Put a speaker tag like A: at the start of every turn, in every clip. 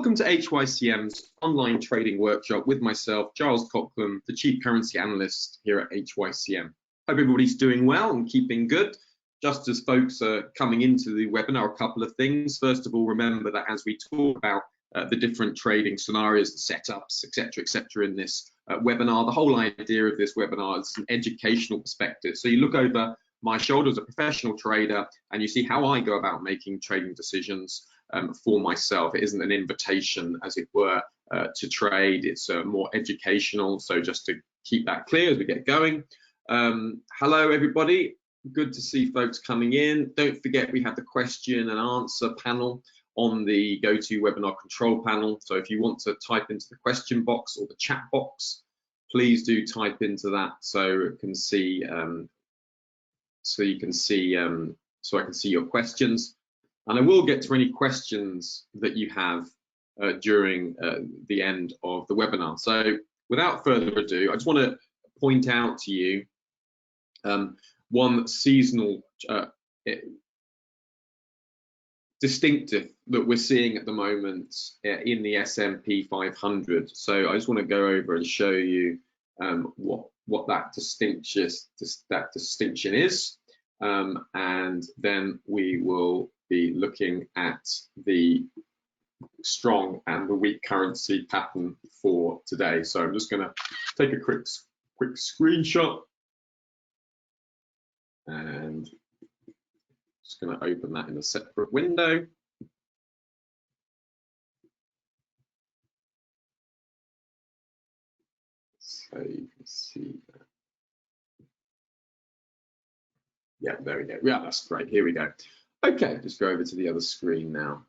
A: Welcome to HYCM's online trading workshop with myself, Giles Coughlin, the Chief Currency Analyst here at HYCM. Hope everybody's doing well and keeping good. Just as folks are coming into the webinar, a couple of things. First of all, remember that as we talk about the different trading scenarios, the setups, etc., in this webinar, the whole idea of this webinar is an educational perspective. So you look over my shoulder as a professional trader and you see how I go about making trading decisions for myself. It isn't an invitation, as it were, to trade. It's more educational. So just to keep that clear as we get going. Hello, everybody. Good to see folks coming in. Don't forget we have the question and answer panel on the GoToWebinar control panel. So if you want to type into the question box or the chat box, please do type into that so I can see so I can see your questions. And I will get to any questions that you have during the end of the webinar. So without further ado, I just want to point out to you one seasonal distinctive that we're seeing at the moment in the S&P500. So I just want to go over and show you what that distinction is, and then we will be looking at the strong and the weak currency pattern for today. So I'm just going to take a quick screenshot and just going to open that in a separate window. So you can see that. Yeah, there we go. Yeah, that's great. Here we go. Okay, just go over to the other screen now.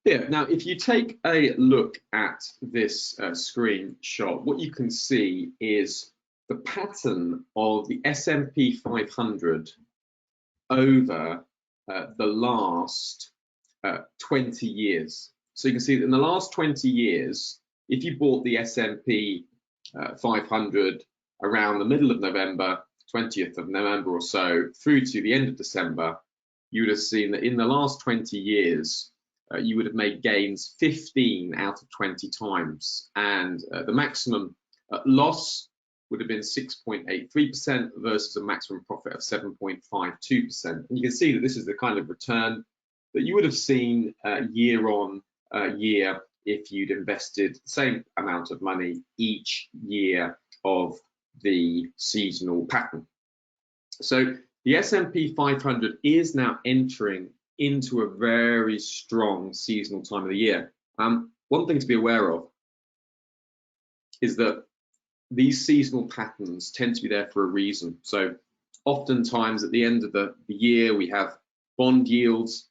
A: Here, now, if you take a look at this screenshot, what you can see is the pattern of the S&P 500 over the last 20 years. So you can see that in the last 20 years, if you bought the S&P 500 around the middle of November, 20th of November or so, through to the end of December, you would have seen that in the last 20 years, you would have made gains 15 out of 20 times. And the maximum loss would have been 6.83% versus a maximum profit of 7.52%. And you can see that this is the kind of return that you would have seen year on year if you'd invested the same amount of money each year of the seasonal pattern. So the S&P 500 is now entering into a very strong seasonal time of the year. One thing to be aware of is that these seasonal patterns tend to be there for a reason. So oftentimes at the end of the year, we have bond yields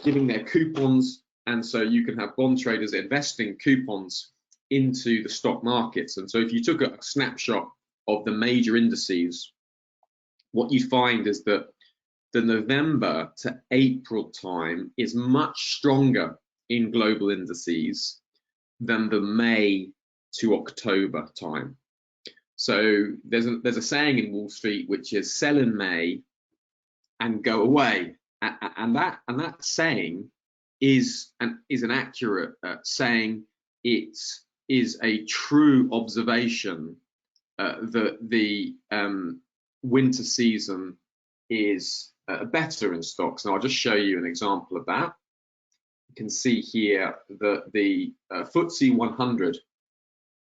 A: giving their coupons, and so you can have bond traders investing coupons into the stock markets. And so if you took a snapshot of the major indices, what you find is that the November to April time is much stronger in global indices than the May to October time. So there's a saying in Wall Street which is sell in May and go away, and that saying is an accurate saying. It is a true observation that the winter season is better in stocks. Now I'll just show you an example of that. You can see here that the FTSE 100,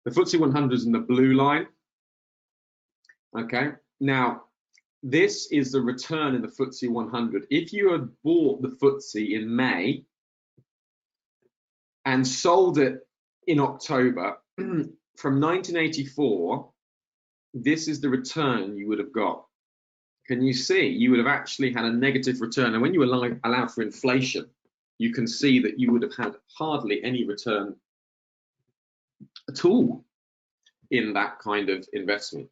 A: the FTSE 100 is in the blue line. Okay, now this is the return in the FTSE 100. If you had bought the FTSE in May and sold it in October, from 1984, this is the return you would have got. Can you see? You would have actually had a negative return. And when you allow for inflation, you can see that you would have had hardly any return at all in that kind of investment.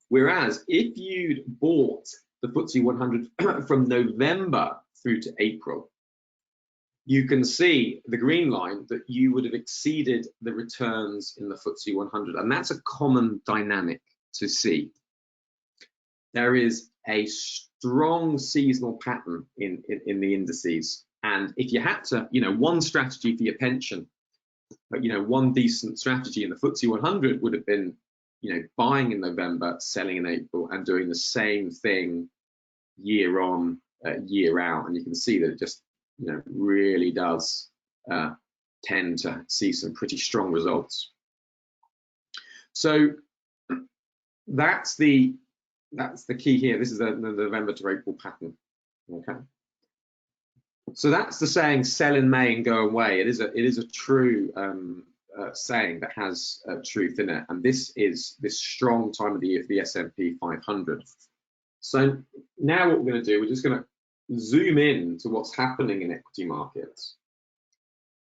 A: Whereas if you'd bought the FTSE 100 from November through to April, you can see the green line that you would have exceeded the returns in the FTSE 100. And that's a common dynamic to see. There is a strong seasonal pattern in the indices, and if you had to, one strategy for your pension, but one decent strategy in the FTSE 100 would have been, buying in November, selling in April, and doing the same thing year on, year out. And you can see that it just, really does tend to see some pretty strong results. So that's the key here. This is the November to April pattern. Okay. So that's the saying, sell in May and go away. It is a true saying that has truth in it. And this is this strong time of the year for the S&P 500. So now what we're going to do, we're just going to zoom in to what's happening in equity markets.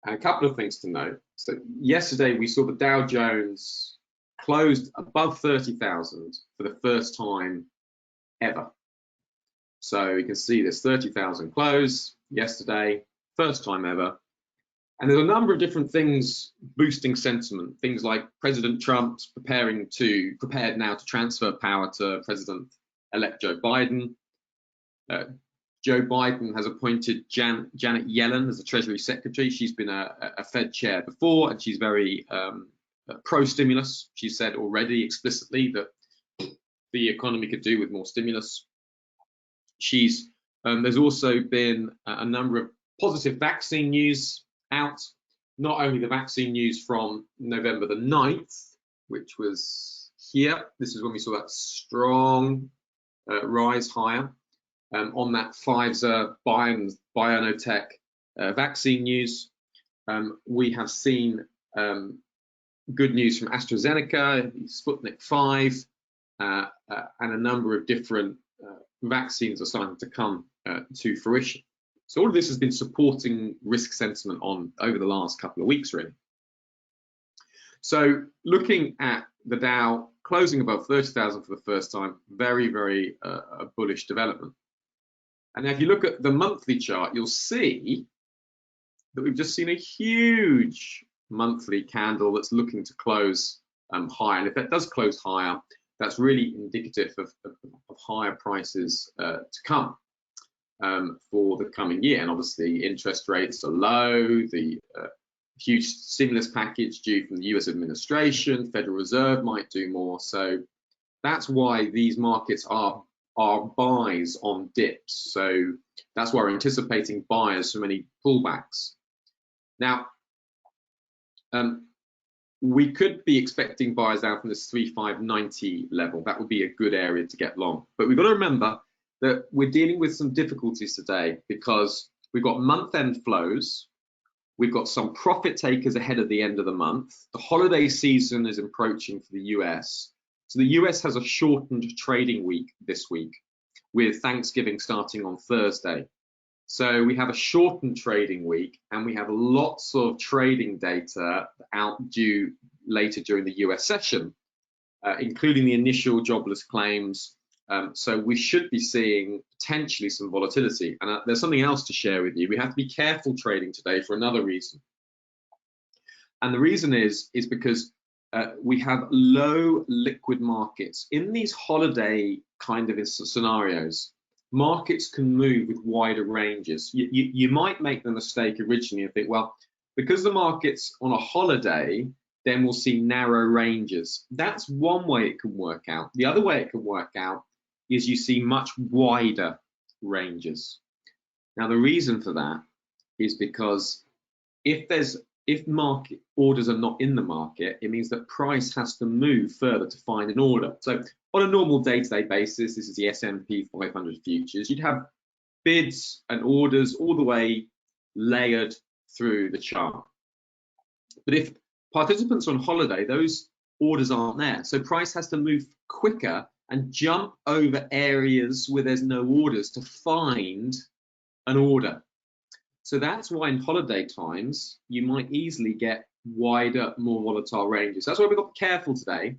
A: And a couple of things to note. So yesterday we saw the Dow Jones closed above 30,000 for the first time ever. So you can see this 30,000 close yesterday, first time ever. And there's a number of different things boosting sentiment. Things like President Trump's prepared now to transfer power to President-elect Joe Biden. Joe Biden has appointed Janet Yellen as the Treasury Secretary. She's been a Fed chair before, and she's very pro-stimulus. She said already explicitly that the economy could do with more stimulus. There's also been a number of positive vaccine news out. Not only the vaccine news from November the 9th, which was here. This is when we saw that strong rise higher on that Pfizer BioNTech vaccine news. We have seen good news from AstraZeneca, Sputnik 5, and a number of different vaccines are starting to come to fruition. So all of this has been supporting risk sentiment over the last couple of weeks, really. So looking at the Dow closing above 30,000 for the first time, very, very bullish development. And if you look at the monthly chart, you'll see that we've just seen a huge monthly candle that's looking to close higher. And if it does close higher, that's really indicative of higher prices to come for the coming year. And obviously, interest rates are low. The huge stimulus package due from the US administration, Federal Reserve might do more. So that's why these markets are buys on dips. So that's why we're anticipating buyers from any pullbacks. Now, we could be expecting buyers down from this 3,590 level. That would be a good area to get long. But we've got to remember that we're dealing with some difficulties today because we've got month-end flows. We've got some profit takers ahead of the end of the month. The holiday season is approaching for the US. So the US has a shortened trading week this week, with Thanksgiving starting on Thursday. So we have a shortened trading week, and we have lots of trading data out due later during the US session, including the initial jobless claims. So we should be seeing potentially some volatility. And there's something else to share with you. We have to be careful trading today for another reason. And the reason is because we have low liquid markets. In these holiday kind of scenarios, markets can move with wider ranges. You might make the mistake originally and think, well, because the market's on a holiday, then we'll see narrow ranges. That's one way it can work out. The other way it can work out is you see much wider ranges. Now, the reason for that is because if market orders are not in the market, it means that price has to move further to find an order. So on a normal day-to-day basis, this is the S&P 500 futures, you'd have bids and orders all the way layered through the chart. But if participants are on holiday, those orders aren't there. So price has to move quicker and jump over areas where there's no orders to find an order. So that's why in holiday times, you might easily get wider, more volatile ranges. That's why we've got to be careful today.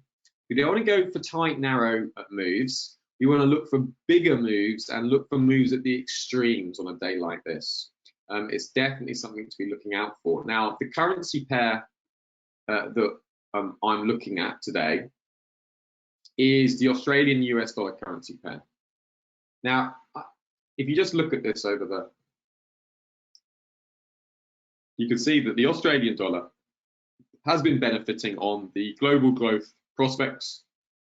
A: We don't want to go for tight, narrow moves. We want to look for bigger moves and look for moves at the extremes on a day like this. It's definitely something to be looking out for. Now, the currency pair that I'm looking at today is the Australian US dollar currency pair. Now, if you just look at this over there, you can see that the Australian dollar has been benefiting on the global growth prospects,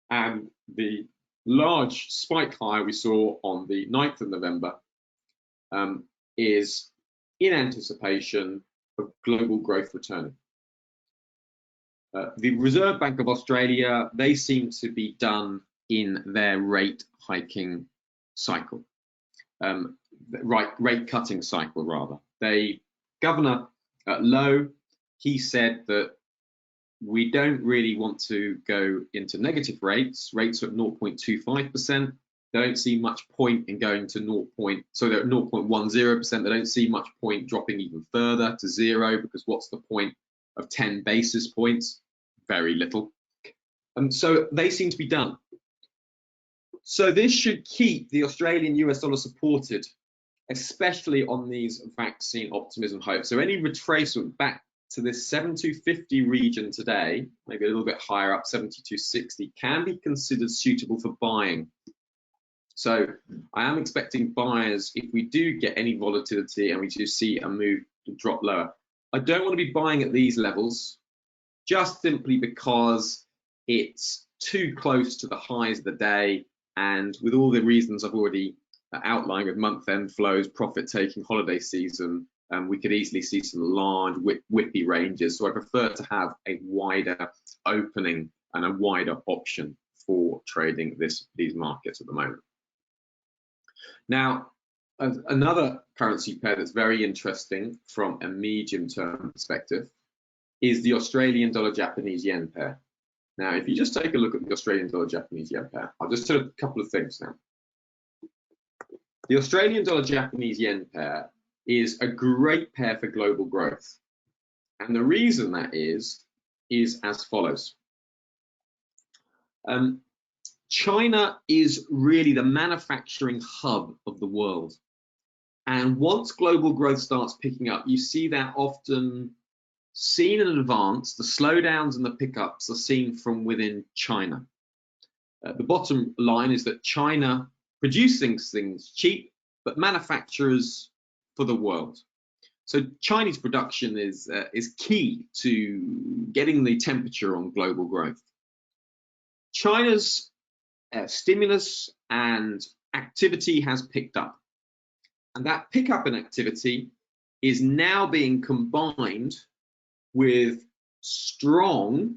A: and the large spike high we saw on the 9th of November is in anticipation of global growth returning. The Reserve Bank of Australia, they seem to be done in their rate hiking cycle, rate cutting cycle rather. Governor Lowe, he said that we don't really want to go into negative rates. Rates are at 0.25%. They don't see much point in going to so they're at 0.10%. They don't see much point dropping even further to zero, because what's the point of 10 basis points? Very little. And so they seem to be done. So this should keep the Australian US dollar supported, especially on these vaccine optimism hopes. So any retracement back to this 7250 region today, maybe a little bit higher up, 7260, can be considered suitable for buying. So I am expecting buyers, if we do get any volatility and we do see a move to drop lower. I don't want to be buying at these levels, just simply because it's too close to the highs of the day, and with all the reasons I've already outlined with month-end flows, profit-taking, holiday season, we could easily see some large whippy ranges. So I prefer to have a wider opening and a wider option for trading these markets at the moment. Now, another currency pair that's very interesting from a medium-term perspective is the Australian dollar Japanese yen pair. Now, if you just take a look at the Australian dollar Japanese yen pair, I'll just tell a couple of things now. The Australian dollar Japanese yen pair is a great pair for global growth. And the reason that is as follows. China is really the manufacturing hub of the world. And once global growth starts picking up, you see that often seen in advance. The slowdowns and the pickups are seen from within China. The bottom line is that China produces things cheap, but manufacturers for the world. So Chinese production is key to getting the temperature on global growth. China's stimulus and activity has picked up, and that pickup in activity is now being combined with strong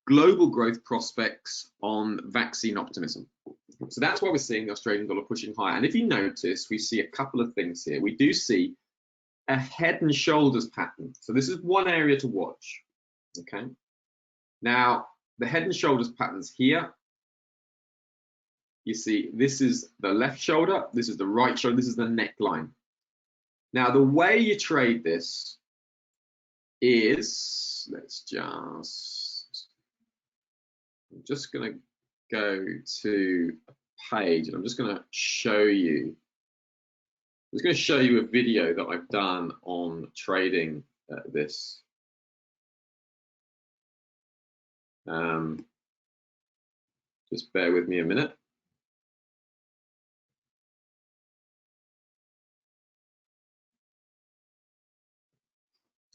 A: global growth prospects on vaccine optimism. So that's why we're seeing the Australian dollar pushing higher. And if you notice, we see a couple of things here. We do see a head and shoulders pattern. So this is one area to watch. Okay. Now, the head and shoulders patterns here. You see, this is the left shoulder, this is the right shoulder, this is the neckline. Now, the way you trade this is, I'm just going to go to a page, and I'm just going to show you. I'm just going to show you a video that I've done on trading this. Just bear with me a minute.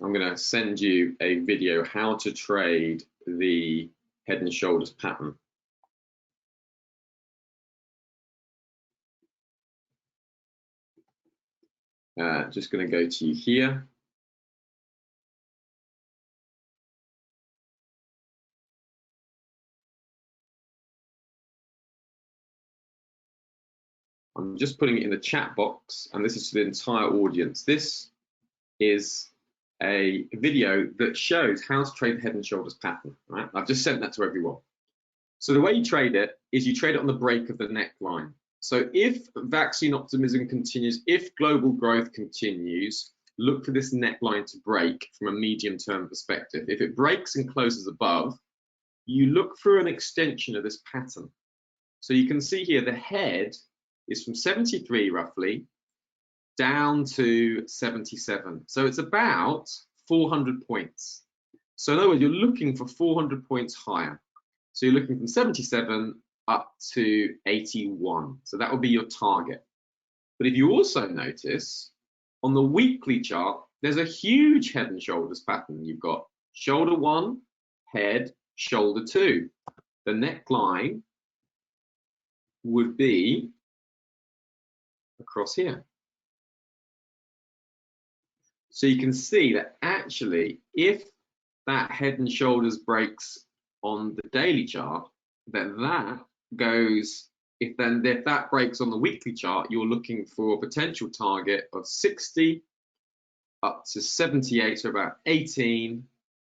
A: I'm going to send you a video how to trade the head and shoulders pattern. Just going to go to here. I'm just putting it in the chat box, and this is to the entire audience. This is a video that shows how to trade the head and shoulders pattern, right? I've just sent that to everyone. So the way you trade it is you trade it on the break of the neckline. So if vaccine optimism continues, if global growth continues, look for this neckline to break from a medium-term perspective. If it breaks and closes above, you look for an extension of this pattern. So you can see here the head is from 73 roughly down to 77. So it's about 400 points. So in other words, you're looking for 400 points higher. So you're looking from 77 up to 81. So that will be your target. But if you also notice on the weekly chart, there's a huge head and shoulders pattern. You've got shoulder 1, head, shoulder 2. The neckline would be across here. So you can see that actually, if that head and shoulders breaks on the daily chart, then that goes, if that breaks on the weekly chart, you're looking for a potential target of 60 up to 78, so about 18,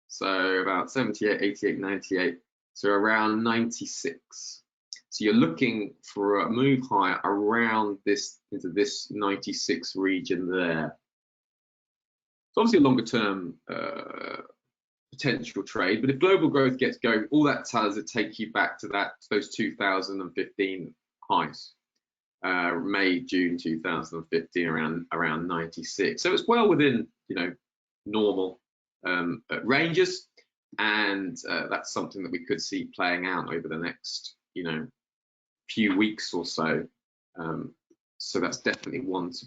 A: so about 78, 88, 98, so around 96. So you're looking for a move higher around this, into this 96 region there. It's obviously a longer term potential trade, but if global growth gets going, all that tells it take you back to those 2015 highs, May, June 2015, around 96. So it's well within, you know, normal ranges, and that's something that we could see playing out over the next, you know, few weeks or so. So that's definitely one to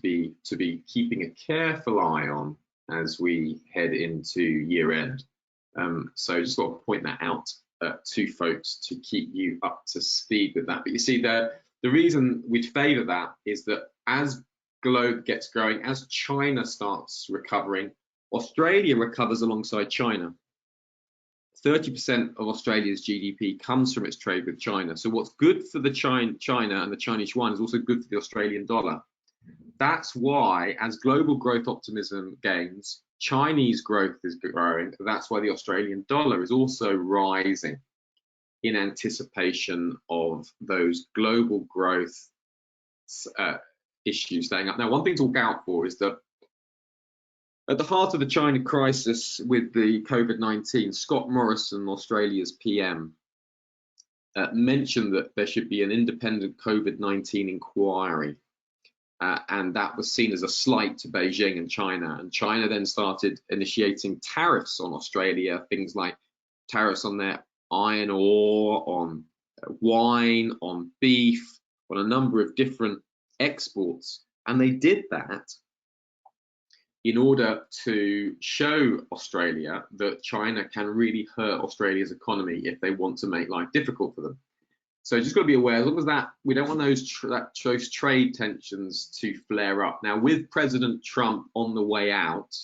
A: be keeping a careful eye on as we head into year end. So just got to point that out to folks to keep you up to speed with that. But you see, the reason we'd favour that is that as globe gets growing, as China starts recovering, Australia recovers alongside China. 30% of Australia's GDP comes from its trade with China. So what's good for the China and the Chinese yuan is also good for the Australian dollar. That's why, as global growth optimism gains, Chinese growth is growing. That's why the Australian dollar is also rising in anticipation of those global growth issues staying up. Now, one thing to look out for is that at the heart of the China crisis with the COVID-19, Scott Morrison, Australia's PM, mentioned that there should be an independent COVID-19 inquiry. And that was seen as a slight to Beijing and China. And China then started initiating tariffs on Australia, things like tariffs on their iron ore, on wine, on beef, on a number of different exports. And they did that in order to show Australia that China can really hurt Australia's economy if they want to make life difficult for them. So just got to be aware, as long as that, we don't want those trade tensions to flare up. Now, with President Trump on the way out,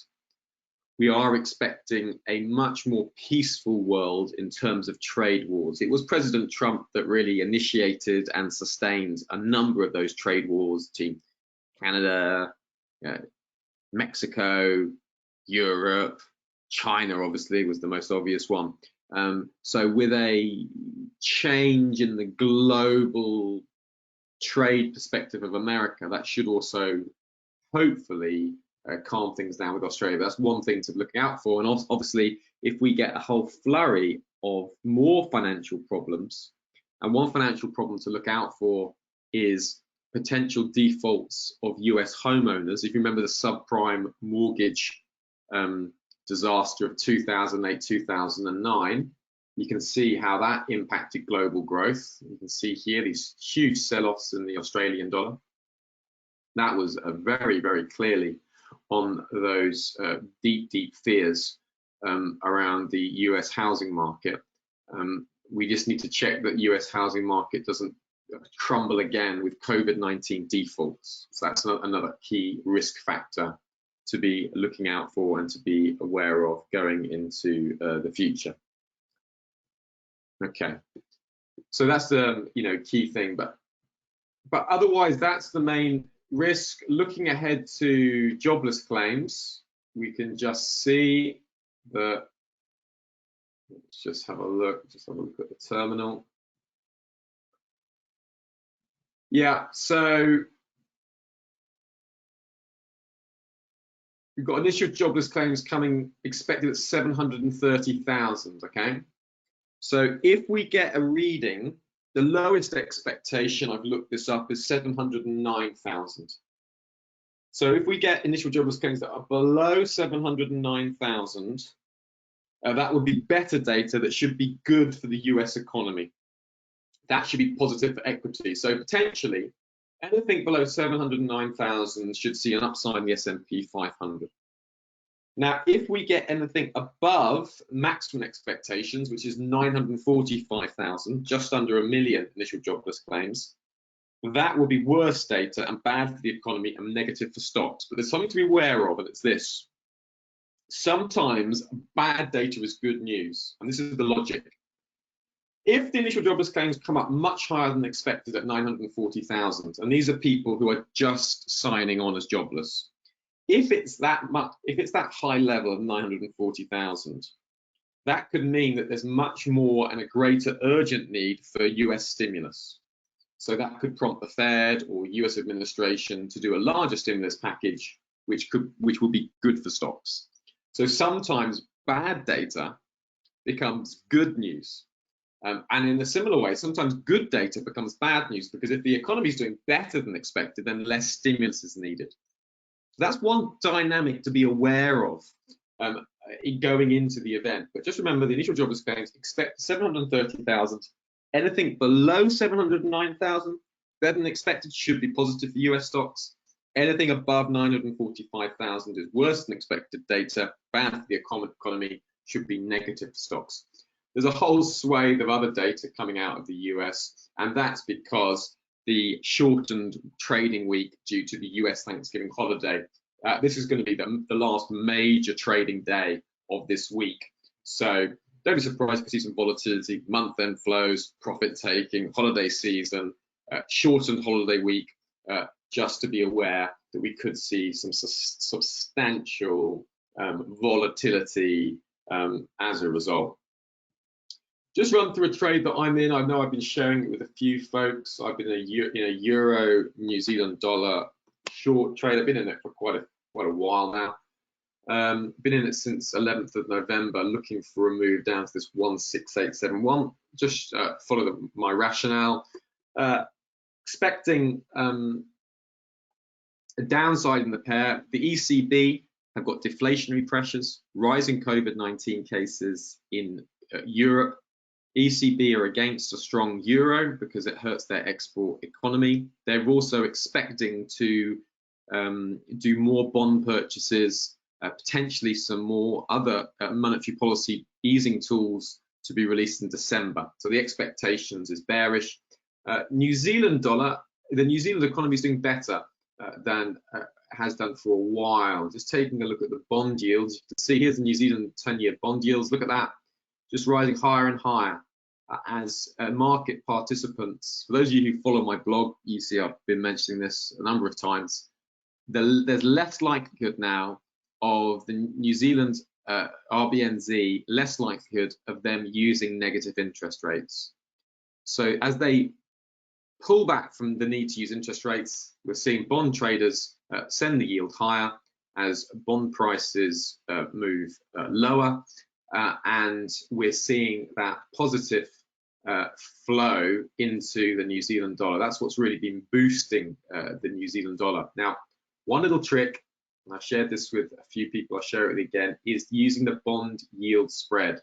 A: we are expecting a much more peaceful world in terms of trade wars. It was President Trump that really initiated and sustained a number of those trade wars between Canada, Mexico, Europe, China obviously was the most obvious one. So with a change in the global trade perspective of America, that should also hopefully calm things down with Australia. But that's one thing to look out for. And obviously, if we get a whole flurry of more financial problems, and one financial problem to look out for is potential defaults of US homeowners. If you remember the subprime mortgage disaster of 2008, 2009, you can see how that impacted global growth. You can see here these huge sell-offs in the Australian dollar. That was very, very clearly on those deep fears around the US housing market. We just need to check that US housing market doesn't crumble again with COVID-19 defaults. So that's another key risk factor to be looking out for and to be aware of going into the future. Okay, so that's the key thing, but otherwise that's the main risk. Looking ahead to jobless claims, we can just see that. Let's just have a look at the terminal. Yeah, so we've got initial jobless claims coming expected at 730,000, okay? So if we get a reading, the lowest expectation, I've looked this up, is 709,000. So if we get initial jobless claims that are below 709,000, That would be better data that should be good for the US economy. That should be positive for equity. So potentially, anything below 709,000 should see an upside in the S&P 500. Now, if we get anything above maximum expectations, which is 945,000, just under 1 million initial jobless claims, that will be worse data and bad for the economy and negative for stocks. But there's something to be aware of, and it's this. Sometimes bad data is good news, and this is the logic. If the initial jobless claims come up much higher than expected at 940,000, and these are people who are just signing on as jobless, if it's that high level of 940,000, that could mean that there's much more and a greater urgent need for US stimulus. So that could prompt the Fed or US administration to do a larger stimulus package, which would be good for stocks. So sometimes bad data becomes good news. And in a similar way, sometimes good data becomes bad news, because if the economy is doing better than expected, then less stimulus is needed. So that's one dynamic to be aware of in going into the event. But just remember, the initial jobless claims expect 730,000. Anything below 709,000, better than expected, should be positive for US stocks. Anything above 945,000 is worse than expected data, bad for the economy, should be negative for stocks. There's a whole swathe of other data coming out of the US, and that's because the shortened trading week due to the US Thanksgiving holiday. This is going to be the last major trading day of this week. So don't be surprised to see some volatility, month-end flows, profit taking, holiday season, shortened holiday week, just to be aware that we could see some substantial volatility as a result. Just run through a trade that I'm in. I know I've been sharing it with a few folks. I've been in a Euro New Zealand dollar short trade. I've been in it for quite a while now. Been in it since 11th of November, looking for a move down to this 16871. Just follow my rationale. Expecting a downside in the pair. The ECB have got deflationary pressures, rising COVID-19 cases in Europe. ECB are against a strong euro because it hurts their export economy. They're also expecting to do more bond purchases, potentially some more other monetary policy easing tools to be released in December. So the expectations is bearish. New Zealand dollar, the New Zealand economy is doing better than has done for a while. Just taking a look at the bond yields, you can see here's the New Zealand 10-year bond yields. Look at that, just rising higher and higher as market participants. For those of you who follow my blog, you see I've been mentioning this a number of times. There's less likelihood now of the New Zealand RBNZ, less likelihood of them using negative interest rates. So as they pull back from the need to use interest rates, we're seeing bond traders send the yield higher as bond prices move lower, and we're seeing that positive flow into the New Zealand dollar. That's what's really been boosting the New Zealand dollar. Now, one little trick, and I've shared this with a few people, I'll share it again, is using the bond yield spread.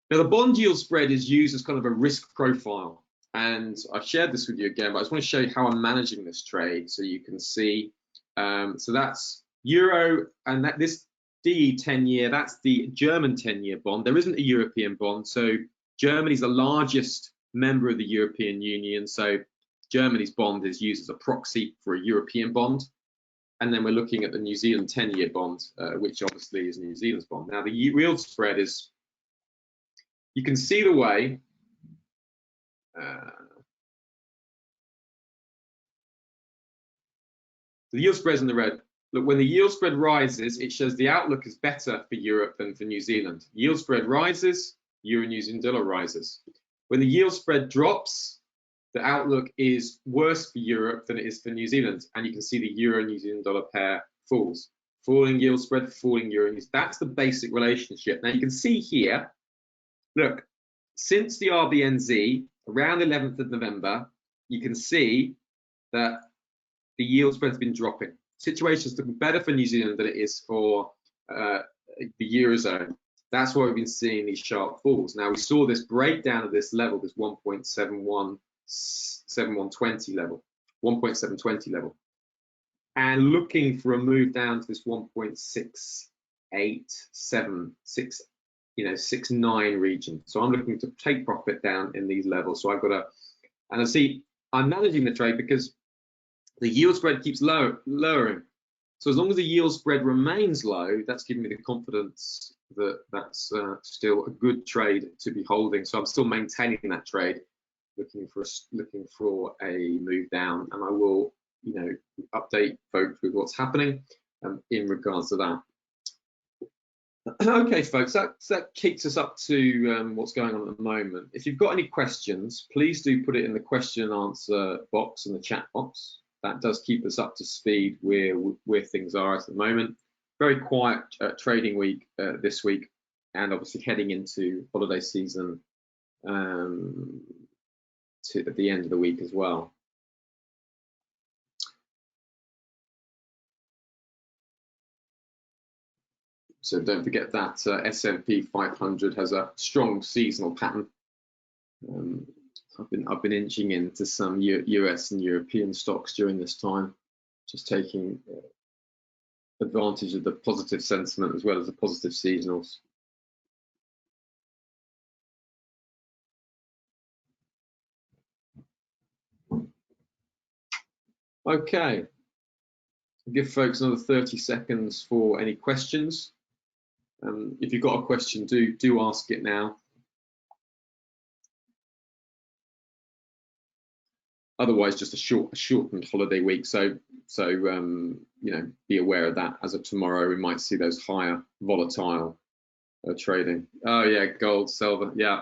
A: Now, the bond yield spread is used as kind of a risk profile, and I've shared this with you again, but I just want to show you how I'm managing this trade so you can see. So that's euro, and this DE 10-year, that's the German 10-year bond. There isn't a European bond, so Germany's the largest member of the European Union, so Germany's bond is used as a proxy for a European bond. And then we're looking at the New Zealand 10-year bond, which obviously is New Zealand's bond. Now, the yield spread is, you can see the way the yield spread is in the red. Look, when the yield spread rises, it shows the outlook is better for Europe than for New Zealand. Yield spread rises, Euro New Zealand dollar rises. When the yield spread drops, the outlook is worse for Europe than it is for New Zealand. And you can see the Euro New Zealand dollar pair falls. Falling yield spread, falling Euro New Zealand. That's the basic relationship. Now you can see here, look, since the RBNZ, around 11th of November, you can see that the yield spread has been dropping. Situation is looking better for New Zealand than it is for the Eurozone. That's why we've been seeing these sharp falls. Now we saw this breakdown of this level, this 1.7120 level, 1.720 level, and looking for a move down to this 1.6876, 69 region. So I'm looking to take profit down in these levels. So I've got and I see I'm managing the trade because the yield spread keeps lowering. So as long as the yield spread remains low, that's giving me the confidence that that's still a good trade to be holding. So I'm still maintaining that trade, looking for a move down, and I will, update folks with what's happening in regards to that. Okay, folks, that kicks us up to what's going on at the moment. If you've got any questions, please do put it in the question and answer box in the chat box. That does keep us up to speed where things are at the moment. Very quiet trading week this week, and obviously heading into holiday season at the end of the week as well. So don't forget that S&P 500 has a strong seasonal pattern. I've been inching into some US and European stocks during this time, just taking advantage of the positive sentiment as well as the positive seasonals. Okay, I'll give folks another 30 seconds for any questions. If you've got a question, do ask it now. Otherwise, just a shortened holiday week. So be aware of that. As of tomorrow, we might see those higher volatile trading. Oh yeah, gold, silver, yeah.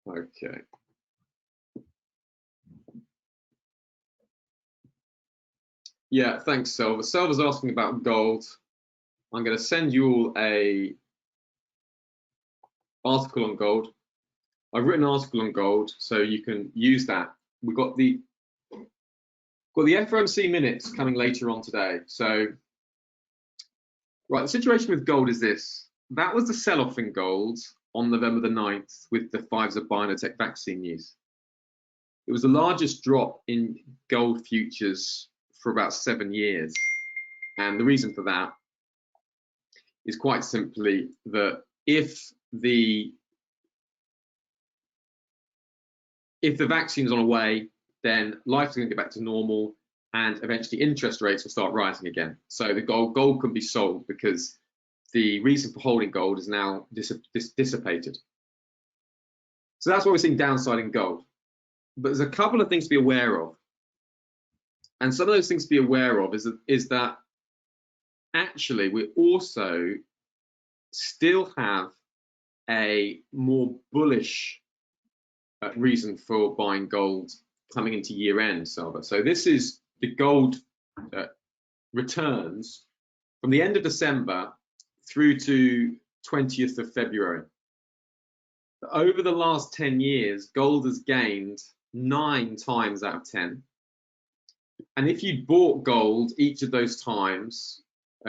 A: Okay. Yeah, thanks, Silver. Silver's asking about gold. I'm going to send you all a article on gold. I've written an article on gold, so you can use that. We've got the FOMC minutes coming later on today. So, right, the situation with gold is this. That was the sell-off in gold on November the 9th with the Pfizer-BioNTech vaccine news. It was the largest drop in gold futures for about 7 years. And the reason for that is quite simply that if the vaccine's on a way, then life's going to get back to normal, and eventually interest rates will start rising again. So the gold can be sold because the reason for holding gold is now dissipated. So that's why we're seeing downside in gold. But there's a couple of things to be aware of. And some of those things to be aware of is that actually we also still have a more bullish reason for buying gold coming into year end, Silver. So this is the gold returns from the end of December through to 20th of February. Over the last 10 years, gold has gained 9 times out of 10. And if you bought gold each of those times,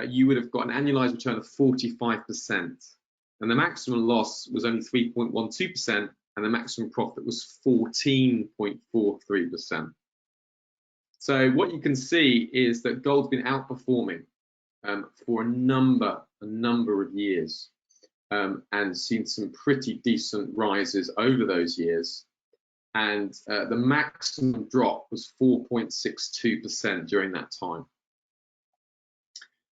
A: you would have got an annualized return of 45%. And the maximum loss was only 3.12%, and the maximum profit was 14.43%. So what you can see is that gold's been outperforming for a number of years, and seen some pretty decent rises over those years. And the maximum drop was 4.62% during that time.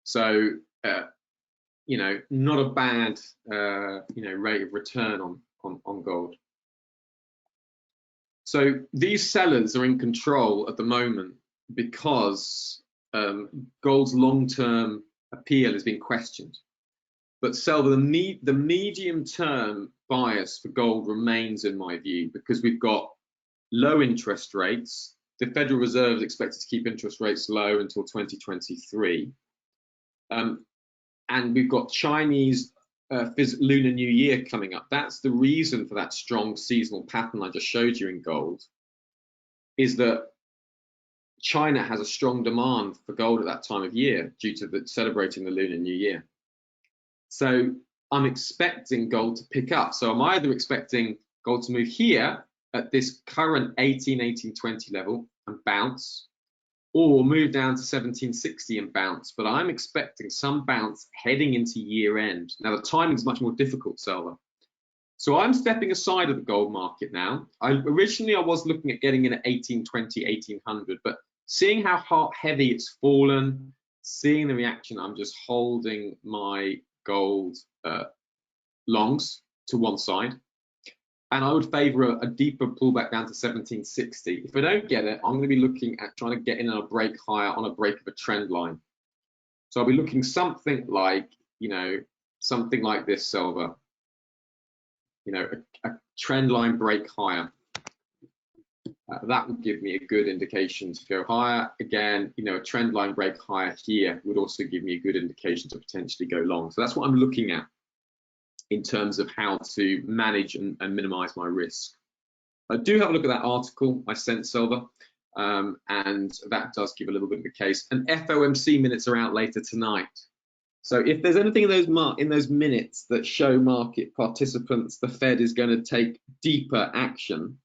A: So, not a bad, rate of return on gold. So these sellers are in control at the moment because gold's long-term appeal has been questioned. But Selva, the medium-term bias for gold remains, in my view, because we've got low interest rates. The Federal Reserve is expected to keep interest rates low until 2023. And we've got Chinese Lunar New Year coming up. That's the reason for that strong seasonal pattern I just showed you in gold, is that China has a strong demand for gold at that time of year due to celebrating the Lunar New Year. So I'm expecting gold to pick up. So I'm either expecting gold to move here at this current 1820 level and bounce, or move down to 1760 and bounce. But I'm expecting some bounce heading into year end. Now the timing is much more difficult, Selva. So I'm stepping aside of the gold market now. Originally I was looking at getting in at 1820, 1800, but seeing how heavy it's fallen, seeing the reaction, I'm just holding my gold longs to one side. And I would favor a deeper pullback down to 1760. If I don't get it, I'm going to be looking at trying to get in on a break higher on a break of a trend line. So I'll be looking something like, something like this, Silver. A trend line break higher. That would give me a good indication to go higher. Again, a trend line break higher here would also give me a good indication to potentially go long. So that's what I'm looking at in terms of how to manage and minimize my risk. I do have a look at that article I sent, Silver, and that does give a little bit of the case. And FOMC minutes are out later tonight. So if there's anything in those minutes that show market participants the Fed is going to take deeper action,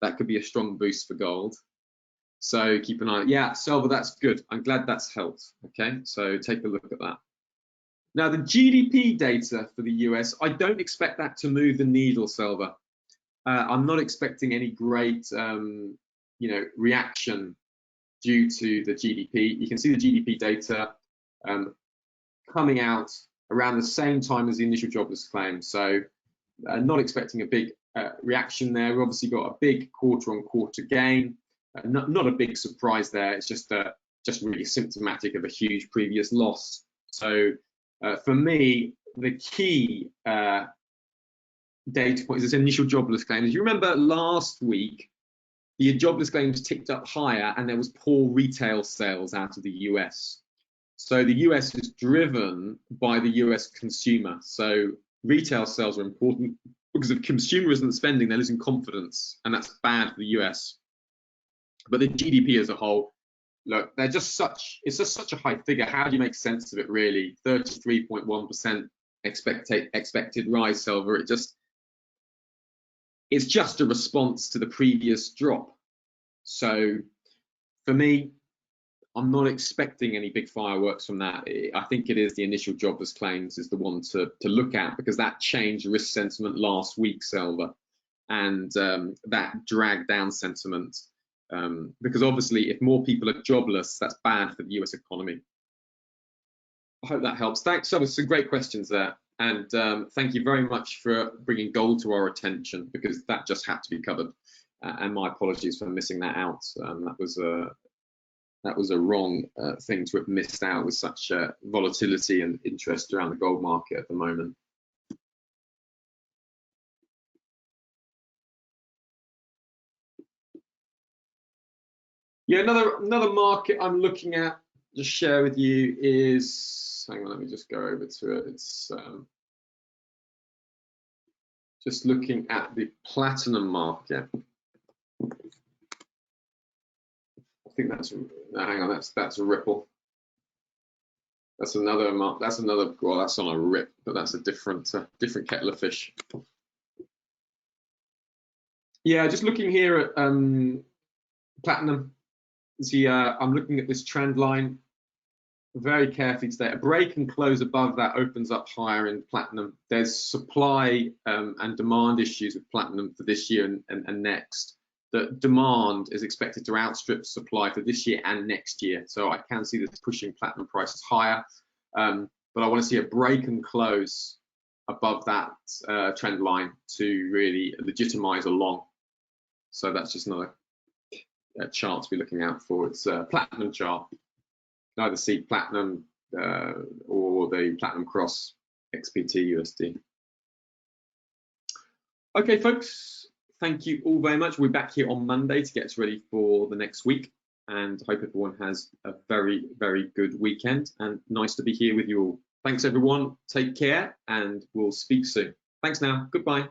A: that could be a strong boost for gold. So keep an eye. Yeah, Silver, that's good. I'm glad that's helped. Okay, so take a look at that. Now, the GDP data for the US, I don't expect that to move the needle, Silver. I'm not expecting any great, reaction due to the GDP. You can see the GDP data coming out around the same time as the initial jobless claim. So not expecting a big reaction there. We've obviously got a big quarter-on-quarter gain. Not a big surprise there. It's just really symptomatic of a huge previous loss. So for me, the key data point is this initial jobless claim. As you remember last week, the jobless claims ticked up higher and there was poor retail sales out of the US. So the US is driven by the US consumer. So retail sales are important because if consumer isn't spending, they're losing confidence, and that's bad for the US. But the GDP as a whole, look, it's just such a high figure. How do you make sense of it, really? 33.1% expected rise, Silver. It's just a response to the previous drop. So for me, I'm not expecting any big fireworks from that. I think it is the initial jobless claims is the one to look at, because that changed risk sentiment last week, Silver, and that dragged down sentiment. Because obviously, if more people are jobless, that's bad for the US economy. I hope that helps. Thanks, Silver. Some great questions there, and thank you very much for bringing gold to our attention, because that just had to be covered. And my apologies for missing that out. That was a wrong thing to have missed out with such volatility and interest around the gold market at the moment. Yeah, another market I'm looking at to share with you is, hang on, let me just go over to it. It's just looking at the platinum market. I think that's, no, hang on, that's a ripple. That's another mark. That's another. Well, that's on a rip, but that's a different kettle of fish. Yeah, just looking here at platinum. See, I'm looking at this trend line very carefully today. A break and close above that opens up higher in platinum. There's supply and demand issues with platinum for this year and next. The demand is expected to outstrip supply for this year and next year. So I can see this pushing platinum prices higher. But I want to see a break and close above that trend line to really legitimize a long. So that's just another chart to be looking out for. It's a platinum chart. You can either see platinum or the platinum cross XPT USD. Okay, folks, thank you all very much. We're back here on Monday to get us ready for the next week, and hope everyone has a very, very good weekend, and nice to be here with you all. Thanks everyone, take care, and we'll speak soon. Thanks now, goodbye.